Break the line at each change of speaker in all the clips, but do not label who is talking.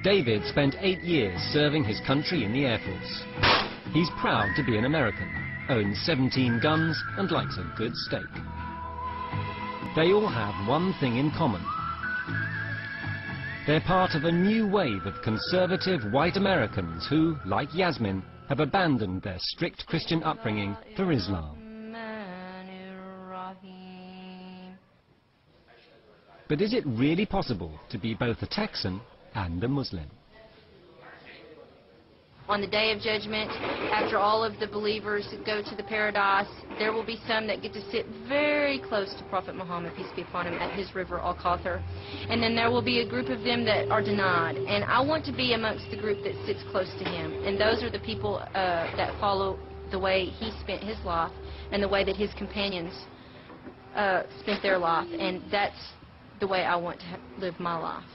David spent 8 years serving his country in the Air Force. He's proud to be an American, owns 17 guns and likes a good steak. They all have one thing in common. They're part of a new wave of conservative white Americans who, like Yasmin, have abandoned their strict Christian upbringing for Islam. But is it really possible to be both a Texan and a Muslim?
On the Day of Judgment, after all of the believers go to the paradise, there will be some that get to sit very close to Prophet Muhammad, peace be upon him, at his river Al-Kawthar. And then there will be a group of them that are denied. And I want to be amongst the group that sits close to him. And those are the people that follow the way he spent his life and the way that his companions spent their life. And that's the way I want to live my life.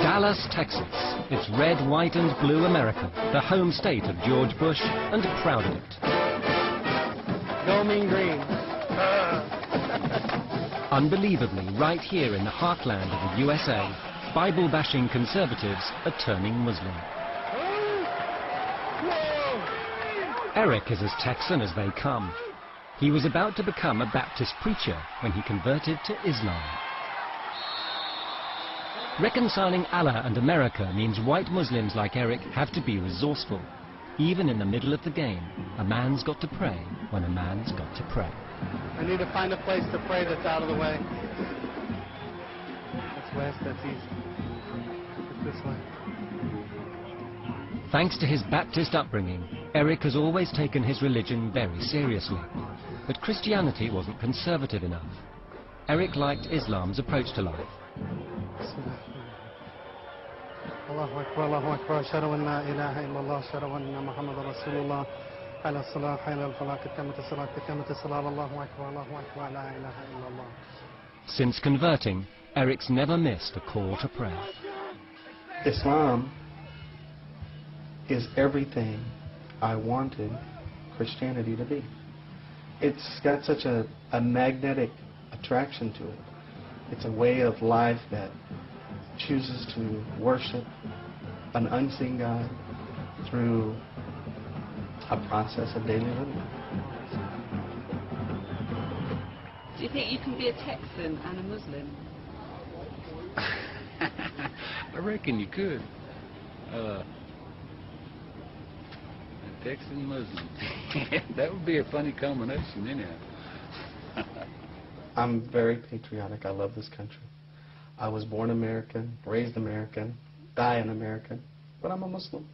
Dallas, Texas. It's red, white and blue America, the home state of George Bush, and proud of it.
Go Mean Green.
Unbelievably, right here in the heartland of the USA, Bible-bashing conservatives are turning Muslim. Eric is as Texan as they come. He was about to become a Baptist preacher when he converted to Islam. Reconciling Allah and America means white Muslims like Eric have to be resourceful. Even in the middle of the game, a man's got to pray when a man's got to pray.
I need to find a place to pray that's out of the way. That's west, that's east. It's this way.
Thanks to his Baptist upbringing, Eric has always taken his religion very seriously. But Christianity wasn't conservative enough. Eric liked Islam's approach to life.
Allahu Akbar, Allahu Akbar, ashhadu an la ilaha illallah, ashhadu anna Muhammadan Rasulullah, ala salah, ala al-falah, qad qamat as-salat, Allahu Akbar, Allahu Akbar, la ilaha illallah.
Since converting, Eric's never missed a call to prayer.
Islam is everything I wanted Christianity to be. It's got such a magnetic attraction to it. It's a way of life that chooses to worship an unseen God through a process of daily living.
Do you think you can be a Texan and a Muslim?
I reckon you could. A Texan Muslim. That would be a funny combination anyhow.
I'm very patriotic. I love this country. I was born American, raised American, die an American, but I'm a Muslim.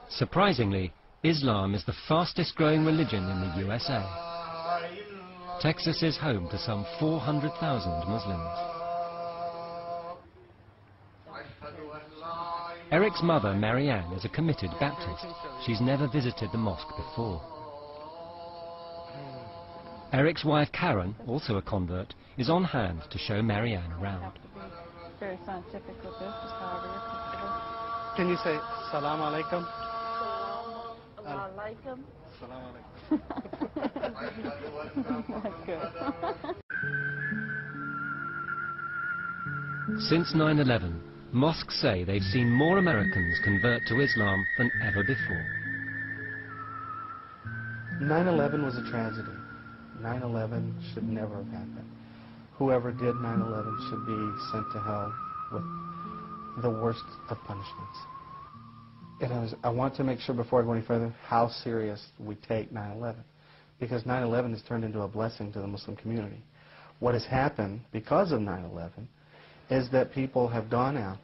Surprisingly, Islam is the fastest growing religion in the USA. Texas is home to some 400,000 Muslims. Eric's mother, Marianne, is a committed Baptist. She's never visited the mosque before. Eric's wife, Karen, also a convert, is on hand to show Marianne around.
Very scientific with this, just however you're comfortable.
Can you say salam alaikum?
Salam alaikum.
Salam alaikum.
That's good.
Since 9/11, mosques say they've seen more Americans convert to Islam than ever before.
9/11 was a tragedy. 9/11 should never have happened. Whoever did 9/11 should be sent to hell with the worst of punishments. And I want to make sure before I go any further how serious we take 9/11, because 9/11 has turned into a blessing to the Muslim community. What has happened because of 9/11 is that people have gone out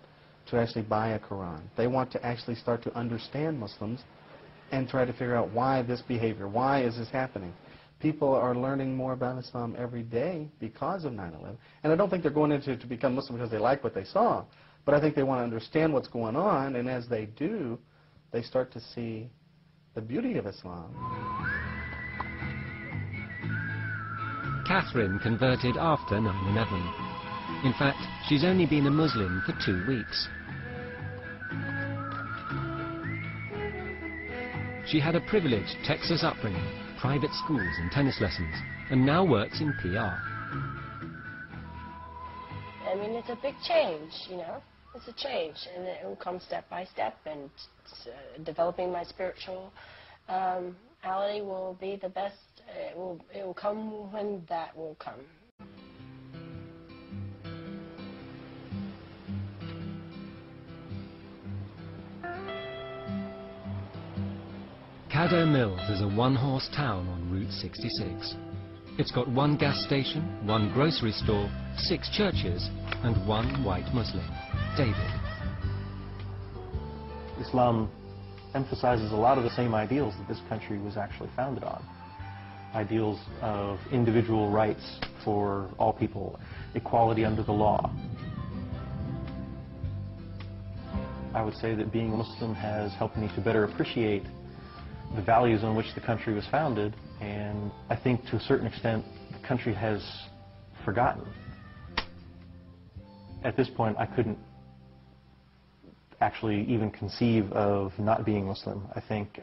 to actually buy a Quran. They want to actually start to understand Muslims and try to figure out why this behavior, why is this happening. People are learning more about Islam every day because of 9/11. And I don't think they're going into it to become Muslim because they like what they saw. But I think they want to understand what's going on, and as they do, they start to see the beauty of Islam.
Catherine converted after 9/11. In fact, she's only been a Muslim for 2 weeks. She had a privileged Texas upbringing, private schools and tennis lessons, and now works in PR.
I mean, it's a big change, you know. It's a change, and it will come step by step, and developing my spirituality will be the best. It will come when that will come.
Caddo Mills is a one-horse town on Route 66. It's got 1 gas station, 1 grocery store, 6 churches, and 1 white Muslim, David.
Islam emphasizes a lot of the same ideals that this country was actually founded on. Ideals of individual rights for all people, equality under the law. I would say that being a Muslim has helped me to better appreciate the values on which the country was founded, and I think to a certain extent the country has forgotten. At this point I couldn't actually even conceive of not being Muslim. I think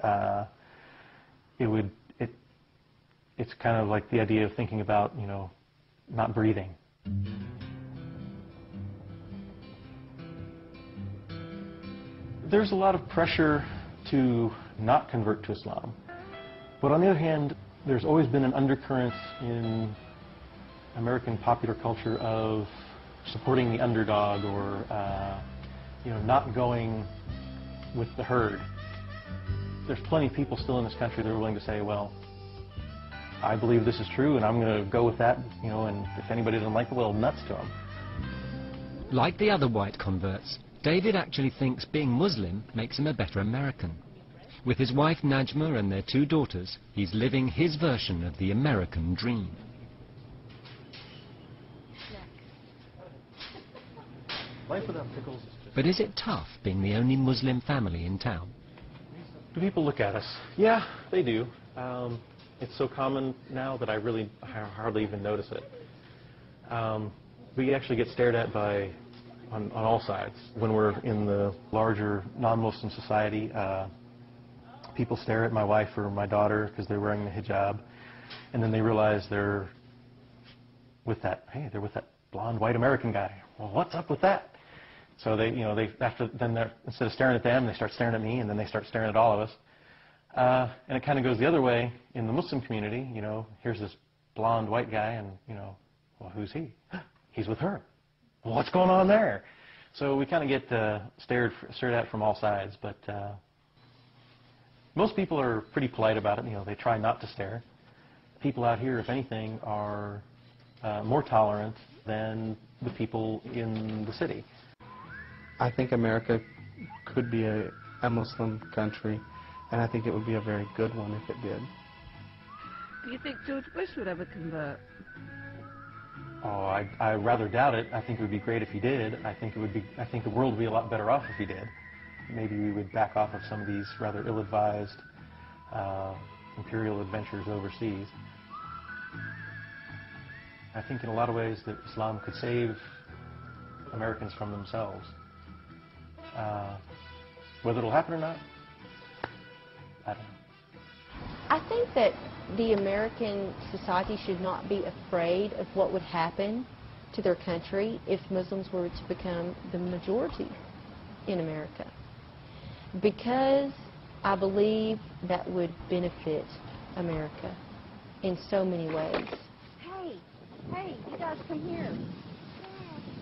it's kind of like the idea of thinking about, you know, not breathing. There's a lot of pressure to not convert to Islam. But on the other hand, there's always been an undercurrent in American popular culture of supporting the underdog, or you know, not going with the herd. There's plenty of people still in this country that are willing to say, well, I believe this is true and I'm going to go with that, you know, and if anybody doesn't like it, well, nuts to them.
Like the other white converts, David actually thinks being Muslim makes him a better American. With his wife Najma and their 2 daughters, he's living his version of the American dream.
Life without pickles is just...
But is it tough being the only Muslim family in town?
Do people look at us? Yeah, they do. It's so common now that I hardly even notice it. We actually get stared at on all sides. When we're in the larger non-Muslim society, people stare at my wife or my daughter because they're wearing the hijab, and then they realize they're with that blonde white American guy. Well, what's up with that? So they, you know, instead of staring at them, they start staring at me, and then they start staring at all of us. And it kind of goes the other way in the Muslim community. You know, here's this blonde white guy, and you know, well, who's he? He's with her. Well, what's going on there? So we kind of get stared at from all sides, but most people are pretty polite about it. You know, they try not to stare. People out here, if anything, are more tolerant than the people in the city.
I think America could be a Muslim country, and I think it would be a very good one if it did.
Do you think George Bush would ever convert?
Oh, I rather doubt it. I think it would be great if he did. I think the world would be a lot better off if he did. Maybe we would back off of some of these rather ill-advised imperial adventures overseas. I think in a lot of ways that Islam could save Americans from themselves. Whether it'll happen or not, I don't know.
I think that the American society should not be afraid of what would happen to their country if Muslims were to become the majority in America, because I believe that would benefit America in so many ways. Hey, you guys come here.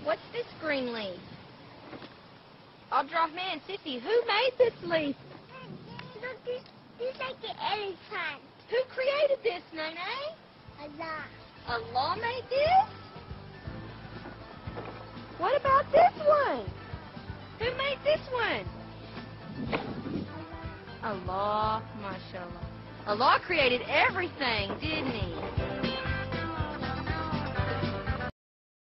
What's this green leaf? Abdurrahman, Sissy, who made this leaf?
Look, this like an elephant.
Who created this, Nene?
Allah.
Allah made this? What about this one? Who made this one? Allah, mashallah. Allah created everything, didn't he?